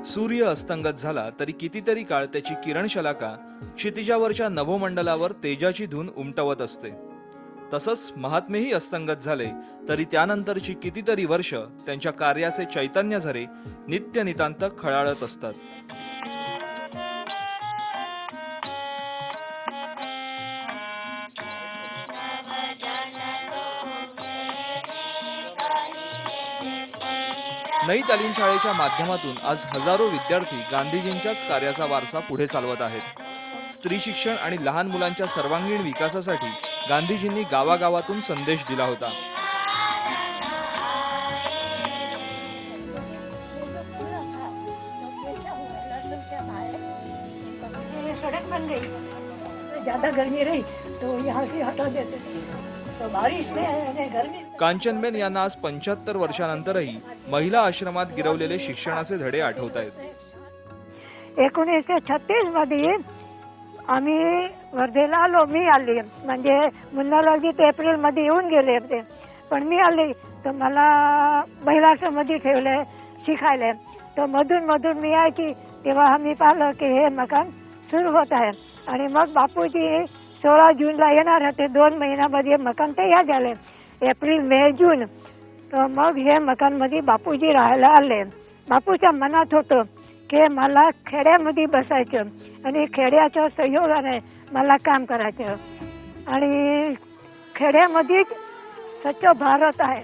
सूर्य अस्तंगत झाला तरी कितीतरी काळ त्याची किरणशलाका क्षितिजावरच्या नभोमंडलावर तेजाची धून उमटवत असते. तसंच महात्मेही अस्तंगत झाले तरी त्यानंतरची कितीतरी वर्ष त्यांच्या कार्याचे चैतन्य झरे नित्य नितांत खळाळत असतात. नई तालीम शाळेच्या माध्यमातून आज हजारो विद्यार्थी गांधीजींच्याच कार्याचा वारसा पुढे चालवत आहेत. स्त्री शिक्षण आणि लहान मुलांच्या सर्वांगीण विकासासाठी गांधीजींनी गावागावातून संदेश दिला होता. सड़क बन गई, ज्यादा गर्मी रही तो यहाँ से हटा देते, तो बारिश में गर्मी. कांचनबेन यांना आज 75 वर्षानंतरही महिला आश्रमात गिरवलेले शिक्षणाचे धडे आठवत आहेत. 1936 मध्ये आम्ही वर्धेला आलो. मी आली म्हणजे मुन्नालागीत एप्रिल मध्ये येऊन गेले होते, पण मी आली तर मला महिला आश्रममध्ये ठेवले शिकायला. तर मधून मधून मी यायची तेव्हा आम्ही पाहिलं की हे मकान सुरू होत आहे. आणि मग बापूजी 16 जूनला येणार होते. 2 महिन्यामध्ये मकान तयार झाले, एप्रिल मे जून. तर मग हे मकान मध्ये बापूजी राहायला आले. बापूच्या मनात होतं की मला खेड्यामध्ये बसायचं आणि खेड्याच्या सहयोगाने मला काम करायचं. आणि खेड्यामध्येच स्वच्छ भारत आहे.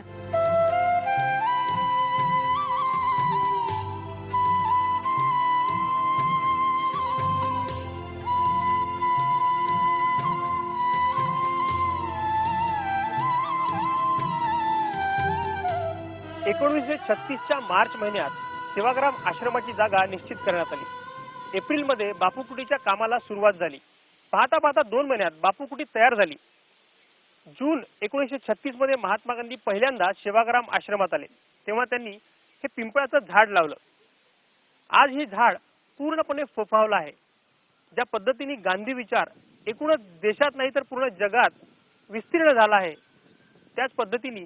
च्या मार्च महिन्यात सेवाग्राम आश्रमाची जागा निश्चित करण्यात आली. एप्रिलमध्ये बापूकुटीच्या कामाला सुरुवात झाली. पाहता पाहता 2 महिन्यात बापूकुटी तयार झाली. जून 1936 मध्ये महात्मा गांधी पहिल्यांदा सेवाग्राम आश्रमात आले. तेव्हा त्यांनी हे पिंपळाचं झाड लावलं. आज हे झाड पूर्णपणे फोफावलं आहे. ज्या पद्धतीने गांधी विचार एकूणच देशात नाही तर पूर्ण जगात विस्तीर्ण झाला आहे, त्याच पद्धतीने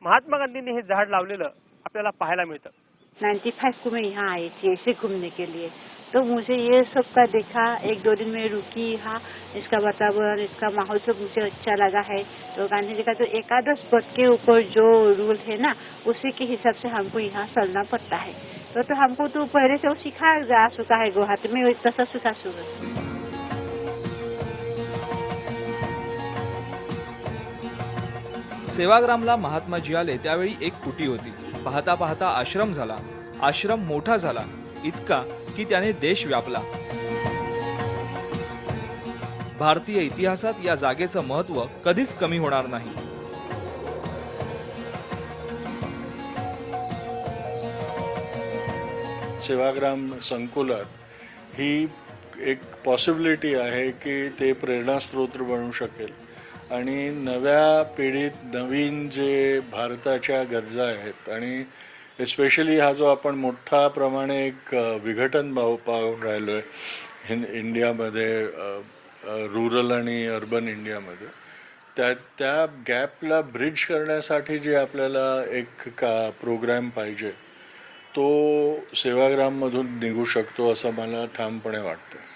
महात्मा गांधींनी हे झाड लावलेलं आपल्याला पाहायला मिळतं. 95 को मैं यहाँ आई थी ऐसे घूमने के लिए, तो मुझे ये सब का देखा. 1-2 दिन में रुकी यहाँ. इसका वातावरण, इसका माहौल सब मुझे अच्छा लगा है. तो गांधी जी का तो एकादश पद के ऊपर जो रूल है ना, उसी के हिसाब से हमको यहाँ चलना पड़ता है. तो हमको तो पहले से वो सिखाया जा चुका है. गुवाहाटी में तसा सिखा चुका. सेवाग्रामला महात्माजी आले त्यावेळी एक कुटी होती. पाहता पाहता आश्रम झाला. आश्रम मोठा झाला, इतका की त्याने देश व्यापला. भारतीय इतिहासात या जागेचं महत्त्व कधीच कमी होणार नाही. सेवाग्राम संकुलात ही एक पॉसिबिलिटी आहे की ते प्रेरणास्रोत बनू शकेल आणि नव्या पिढीत नवीन जे भारताच्या गरजा आहेत आणि एस्पेशली हा जो आपण मोठ्या प्रमाणे एक विघटन पाहून राहिलो आहे इंडियामध्ये, रुरल आणि अर्बन इंडियामध्ये, त्या गॅपला ब्रिज करण्यासाठी जे आपल्याला एक प्रोग्राम पाहिजे तो सेवाग्राममधून निघू शकतो असं मला ठामपणे वाटतं.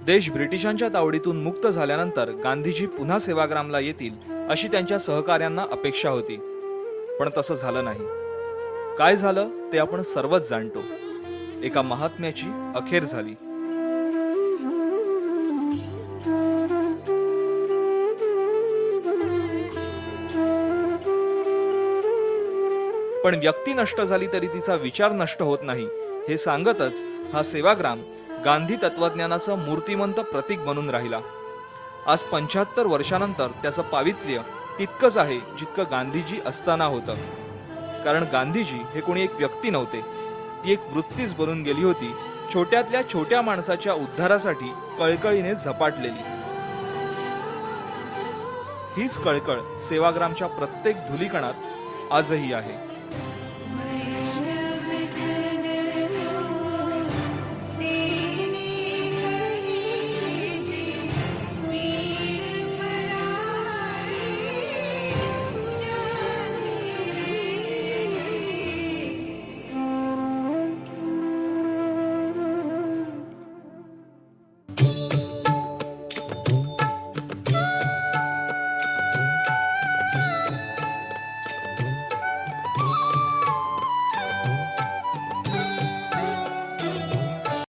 देश ब्रिटिशांच्या तावडीतून मुक्त झाल्यानंतर गांधीजी पुन्हा सेवाग्रामला येतील अशी त्यांच्या सहकाऱ्यांना अपेक्षा होती, पण तसं झालं नाही. काय झालं ते आपण सर्वच जाणतो. एका महात्म्याची अखेर झाली. पण व्यक्ती नष्ट झाली तरी तिचा विचार नष्ट होत नाही हे सांगतच हा सेवाग्राम गांधी तत्वज्ञानाचं मूर्तिमंत प्रतीक बनून राहिला. आज 75 वर्षानंतर त्याचं पावित्र्य तितकंच आहे जितकं गांधीजी असताना होतं. कारण गांधीजी हे कोणी एक व्यक्ती नव्हते, ती एक वृत्तीच बनून गेली होती, छोट्यातल्या छोट्या माणसाच्या उद्धारासाठी कळकळीने झपाटलेली. हीच कळकळ सेवाग्रामच्या प्रत्येक धुलीकणात आजही आहे.